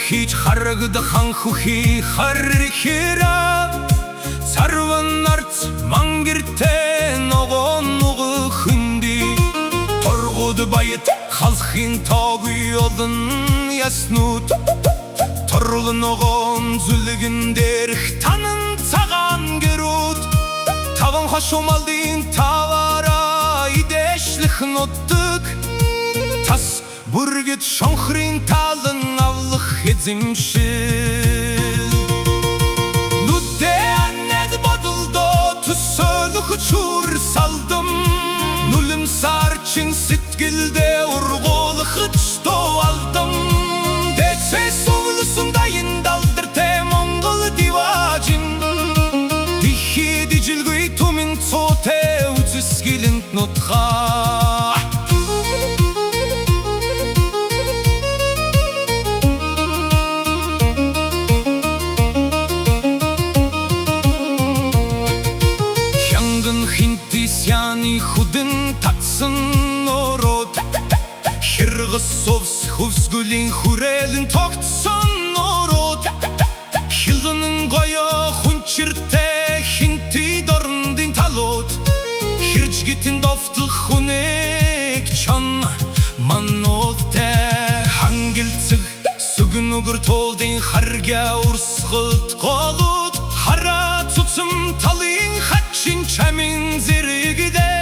хийж харагд ханхухи хархира царван нарц мангэртэй ногоон нуг хөнди торгод баят халахын тоогүй олон яснууд торл ногоон зүлгэн дээрх танан цагаан гэрүүд таван хошумалдын тавара идэшлэх нутдаг тас бүргэд шонхрын талан авлах эзэмшил нүдэнэд бодолдоо төсөөлөх чүр салдам нулимсар чин сэтгэлдээ ургуулахч тоо алдам дэцээ сувлсундайын далдэртэй Монгол диважин дихид ижилгүй түмэн цоотэй үзэсгэлэнт нутгаа хинтисяны худын татсан нород хиргас совс хөвсгөлийн хүрээлэн тогтсон нород хилгэнэн гоё хүнчиртэй хинти дорндын талууд хиржгитэн довтлох хүнэг чон мануудтай хангилцэг сүгнүгэр толдын харга урсгалт голууд хара цуцам талын хачин чамин зэрэгдэ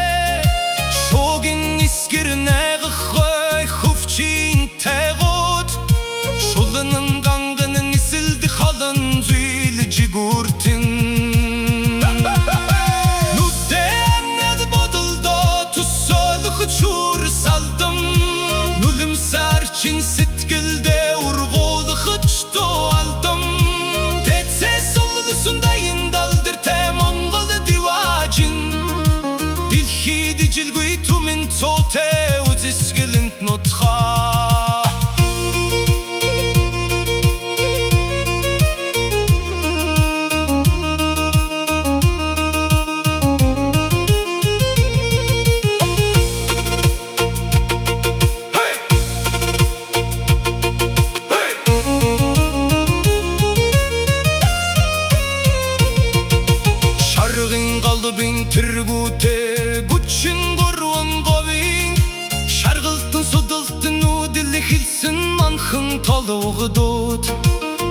шогин искэрнэгхой хөвчин тэгод шулнын ганган нисэлд халан зүйл жигүртэн нүдэнэд бодолдоо төсөөлөх чүр салдам нулимсар чин сэтгэлдээ ургуулахч тоо алдам дэцээ сувлсундайын далдэртэй Монгол диважин дэлхийд ижилгүй түмэн цоотэй үзэсгэлэнт нутгаа qalbin türgüte güçün gorun govin şargıltın sudultın udilli hilsin manhın toluğudut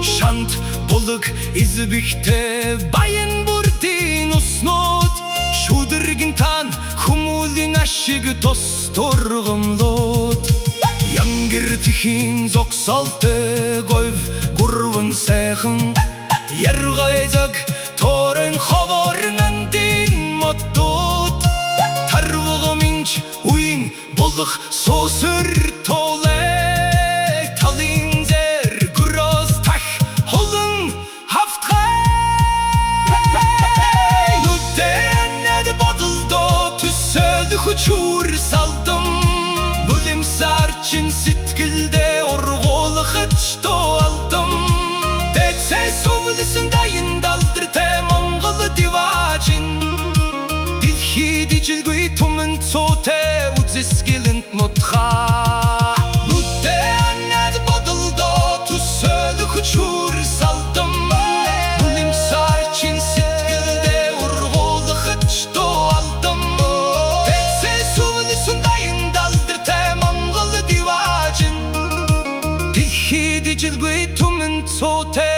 şant buluk izbikte bayın burdin usnut şudurgin tan humulin aşıgı tostorgumlut yangir tihin zoksaltı goyv gurvun sehın yargayacak torun havarının din moddut tarvığımınç uyun bulduk sosur tolek talin zer güroz tah holun haftgay нүдэнэд бодолдоо төсөөлөх чүр салдам бүлэмсар чин сэтгэлдээ ургуулахч тоо алдам дэцээ сувлсундайын далдэртэй Монгол диважин дэлхийд ижилгүй түмэн цоотэй үзэсгэлэнт нутгаа нүдэнэд бодолдоо төсөөлөх чүр салдам бүлэмсар чин сэтгэлдээ ургуулахч тоо алдам дэцээ сувлсундайын далдэртэй Монгол диважин дэлхийд ижилгүй түмэн цоотэй